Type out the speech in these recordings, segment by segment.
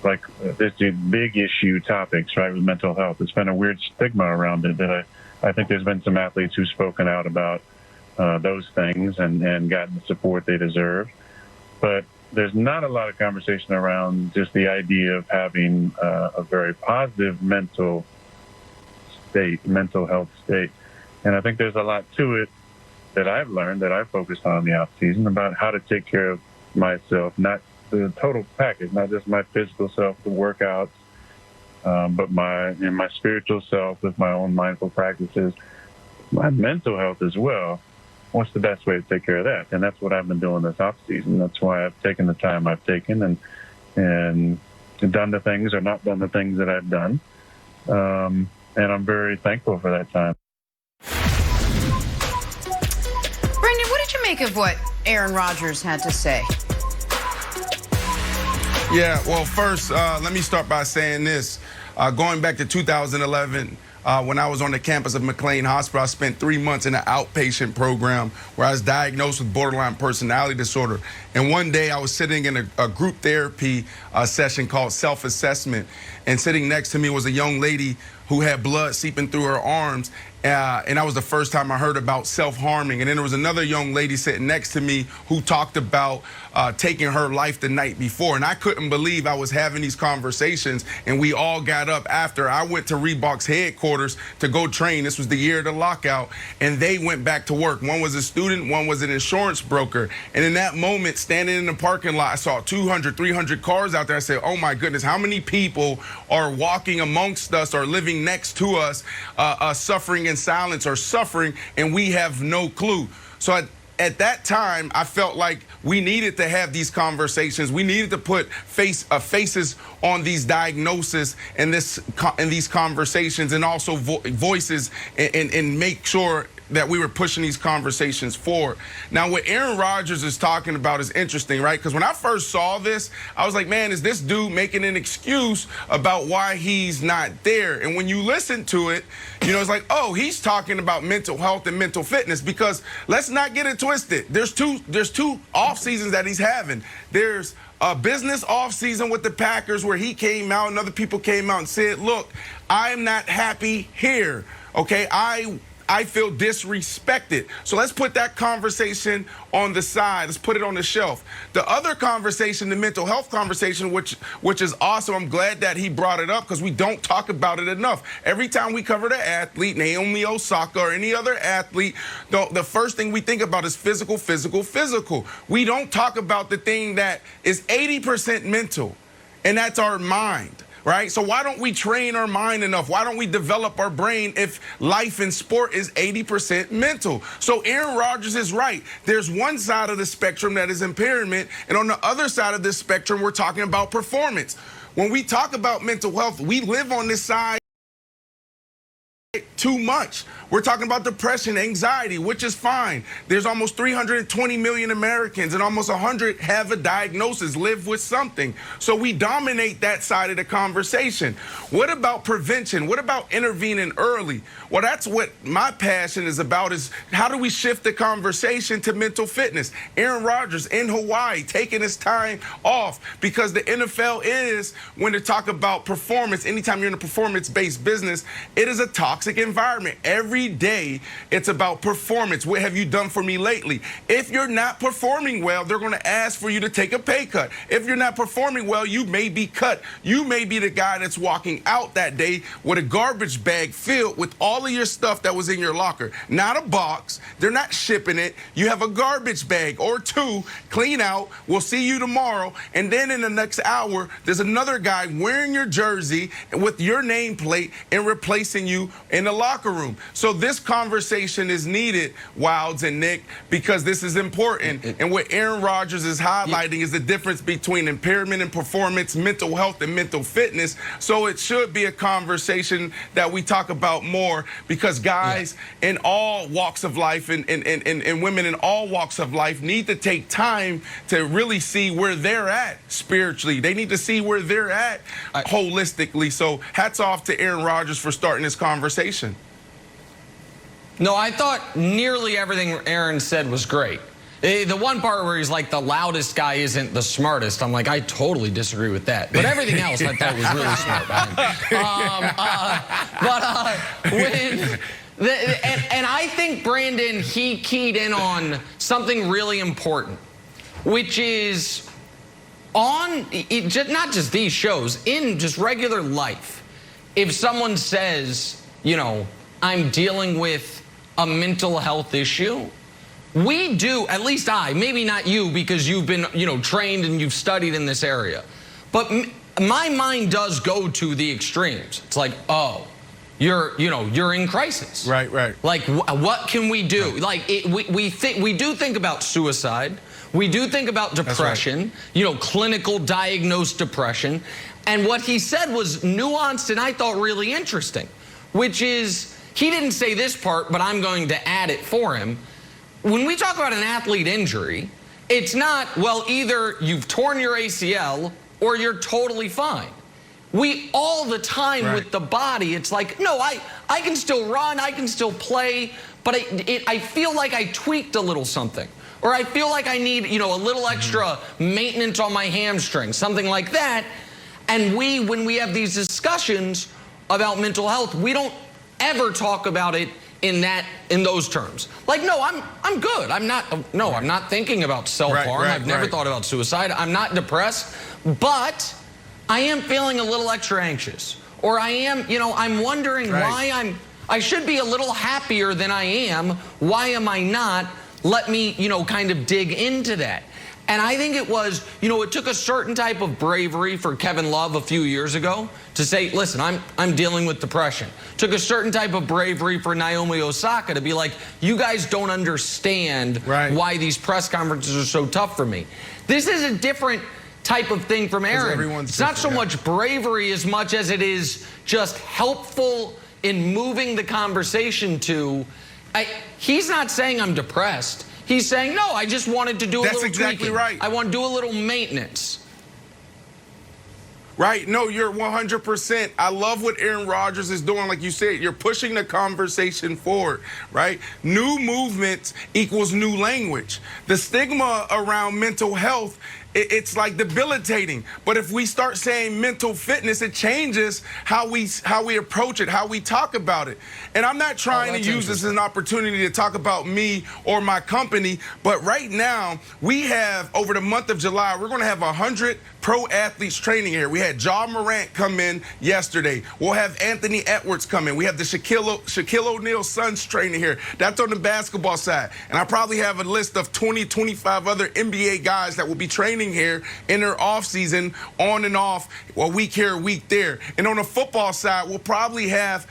like this big issue topics, right, with mental health. It's been a weird stigma around it that I think there's been some athletes who've spoken out about those things and gotten the support they deserve. But there's not a lot of conversation around just the idea of having a very positive mental health state. And I think there's a lot to it that I've learned, that I've focused on in the off season, about how to take care of myself, not the total package, not just my physical self, the workouts, but my spiritual self with my own mindful practices, my mental health as well. What's the best way to take care of that? And that's what I've been doing this off season. That's why I've taken the time I've taken and done the things or not done the things that I've done. And I'm very thankful for that time. Brendan, what did you make of what Aaron Rodgers had to say? Yeah, well, first, let me start by saying this. Going back to 2011, when I was on the campus of McLean Hospital, I spent 3 months in an outpatient program where I was diagnosed with borderline personality disorder. And one day I was sitting in a group therapy session called self-assessment, and sitting next to me was a young lady who had blood seeping through her arms. And that was the first time I heard about self-harming. And then there was another young lady sitting next to me who talked about taking her life the night before. And I couldn't believe I was having these conversations. And we all got up after. I went to Reebok's headquarters to go train. This was the year of the lockout. And they went back to work. One was a student, one was an insurance broker. And in that moment, standing in the parking lot, I saw 200, 300 cars out there. I said, oh my goodness, how many people are walking amongst us or living next to us, suffering in silence or suffering, and we have no clue. So at that time, I felt like we needed to have these conversations. We needed to put faces on these diagnoses and these conversations, and also voices, and make sure that we were pushing these conversations forward. Now, what Aaron Rodgers is talking about is interesting, right? Because when I first saw this, I was like, man, is this dude making an excuse about why he's not there? And when you listen to it, you know, it's like, oh, he's talking about mental health and mental fitness, because let's not get it twisted. There's two off seasons that he's having. There's a business off season with the Packers where he came out and other people came out and said, look, I'm not happy here, okay? I feel disrespected. So let's put that conversation on the side. Let's put it on the shelf. The other conversation, the mental health conversation, which is awesome. I'm glad that he brought it up, because we don't talk about it enough. Every time we cover the athlete, Naomi Osaka or any other athlete, the first thing we think about is physical, physical, physical. We don't talk about the thing that is 80% mental, and that's our mind. Right? So why don't we train our mind enough? Why don't we develop our brain if life in sport is 80% mental? So Aaron Rodgers is right. There's one side of the spectrum that is impairment, and on the other side of this spectrum, we're talking about performance. When we talk about mental health, we live on this side too much. We're talking about depression, anxiety, which is fine. There's almost 320 million Americans, and almost 100 have a diagnosis, live with something. So we dominate that side of the conversation. What about prevention? What about intervening early? Well, that's what my passion is about, is how do we shift the conversation to mental fitness? Aaron Rodgers in Hawaii taking his time off, because the NFL is, when they talk about performance, anytime you're in a performance-based business, it is a toxic environment. Every day, it's about performance. What have you done for me lately? If you're not performing well, they're going to ask for you to take a pay cut. If you're not performing well, you may be cut. You may be the guy that's walking out that day with a garbage bag filled with all of your stuff that was in your locker. Not a box. They're not shipping it. You have a garbage bag or two. Clean out. We'll see you tomorrow. And then in the next hour, there's another guy wearing your jersey with your nameplate and replacing you in the locker room. So this conversation is needed, Wilds and Nick, because this is important. And what Aaron Rodgers is highlighting is the difference between impairment and performance, mental health and mental fitness. So it should be a conversation that we talk about more, because guys in all walks of life and women in all walks of life need to take time to really see where they're at spiritually. They need to see where they're at holistically. So hats off to Aaron Rodgers for starting this conversation. No, I thought nearly everything Aaron said was great. The one part where he's like, the loudest guy isn't the smartest. I'm like, I totally disagree with that. But everything else I thought was really smart behind. And I think, Brandon, he keyed in on something really important, which is not just these shows, in just regular life. If someone says, you know, I'm dealing with a mental health issue, we do, at least I, maybe not you because you've been, you know, trained and you've studied in this area, but my mind does go to the extremes. It's like, oh, you're in crisis. Right. Like, what can we do? Like, we do think about suicide. We do think about depression, you know, clinical diagnosed depression. And what he said was nuanced and I thought really interesting, which is, he didn't say this part, but I'm going to add it for him. When we talk about an athlete injury, it's not, well, either you've torn your ACL or you're totally fine. We all the time with the body, it's like, no, I can still run, I can still play, but I feel like I tweaked a little something. Or I feel like I need, you know, a little extra maintenance on my hamstring, something like that. And when we have these discussions about mental health, we don't ever talk about it in those terms. Like, no, I'm good. I'm not thinking about self-harm. I've never thought about suicide. I'm not depressed, but I am feeling a little extra anxious. Or I am, you know, I'm wondering why I should be a little happier than I am. Why am I not? Let me, you know, kind of dig into that. And I think it was, you know, it took a certain type of bravery for Kevin Love a few years ago to say, listen, I'm dealing with depression. Took a certain type of bravery for Naomi Osaka to be like, you guys don't understand why these press conferences are so tough for me. This is a different type of thing from Aaron. It's not so much bravery as much as it is just helpful in moving the conversation to, he's not saying I'm depressed. He's saying, no, I just wanted to do a little tweaking. That's exactly right. I want to do a little maintenance. Right. No, you're 100%. I love what Aaron Rodgers is doing. Like you said, you're pushing the conversation forward, right? New movement equals new language. The stigma around mental health, it's like debilitating. But if we start saying mental fitness, it changes how we approach it, how we talk about it. And I'm not trying to use this as an opportunity to talk about me or my company, but right now we have, over the month of July, we're going to have 100 pro athletes training here. We had Ja Morant come in yesterday. We'll have Anthony Edwards come in. We have the Shaquille O'Neal sons training here. That's on the basketball side. And I probably have a list of 20, 25 other NBA guys that will be training here in their offseason, on and off, a week here, a week there. And on the football side, we'll probably have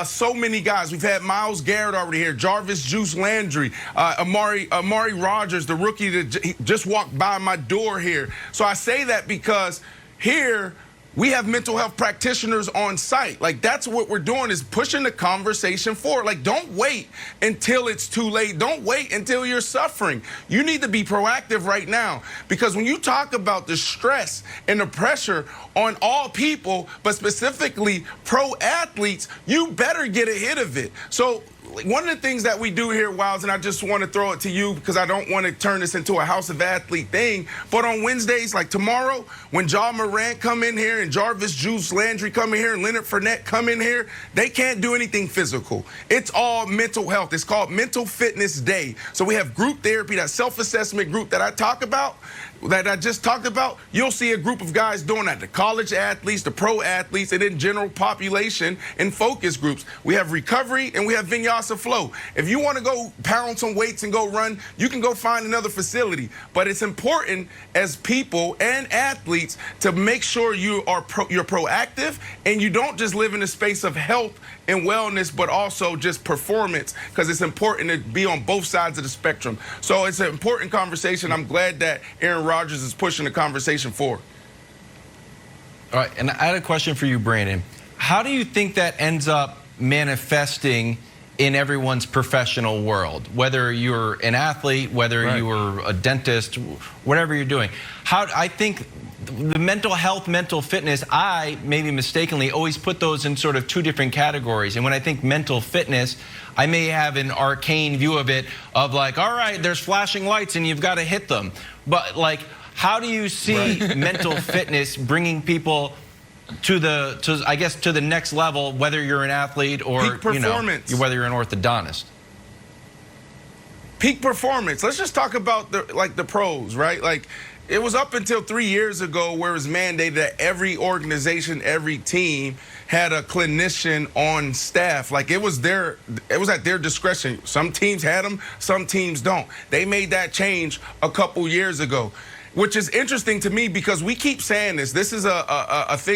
so many guys. We've had Myles Garrett already here, Jarvis Juice Landry, Amari Rodgers, the rookie that just walked by my door here. So I say that because here we have mental health practitioners on site. Like, that's what we're doing, is pushing the conversation forward. Like, don't wait until it's too late. Don't wait until you're suffering. You need to be proactive right now, because when you talk about the stress and the pressure on all people, but specifically pro athletes, you better get ahead of it. So one of the things that we do here, Wilds, and I just want to throw it to you because I don't want to turn this into a House of Athlete thing, but on Wednesdays, like tomorrow, when Ja Morant come in here and Jarvis Juice Landry come in here and Leonard Fournette come in here, they can't do anything physical. It's all mental health. It's called Mental Fitness Day. So we have group therapy, that self-assessment group that I just talked about. You'll see a group of guys doing that, the college athletes, the pro athletes, and then general population and focus groups. We have recovery and we have Vinyasa Flow. If you want to go pound some weights and go run, you can go find another facility. But it's important as people and athletes to make sure you're proactive and you don't just live in a space of health and wellness, but also just performance, because it's important to be on both sides of the spectrum. So it's an important conversation. I'm glad that Aaron Rodgers is pushing the conversation forward. All right, and I had a question for you, Brandon. How do you think that ends up manifesting in everyone's professional world, whether you're an athlete, whether you were a dentist, whatever you're doing? I think the mental health, mental fitness, I, maybe mistakenly, always put those in sort of two different categories. And when I think mental fitness, I may have an arcane view of it of like, all right, there's flashing lights and you've got to hit them. But like, how do you see mental fitness bringing people to the next level, whether you're an athlete or peak performance, whether you're an orthodontist? Peak performance. Let's just talk about the pros, right? Like, it was up until 3 years ago where it was mandated that every organization, every team had a clinician on staff. Like, it was at their discretion. Some teams had them, some teams don't. They made that change a couple years ago, which is interesting to me because we keep saying this. This is a thing.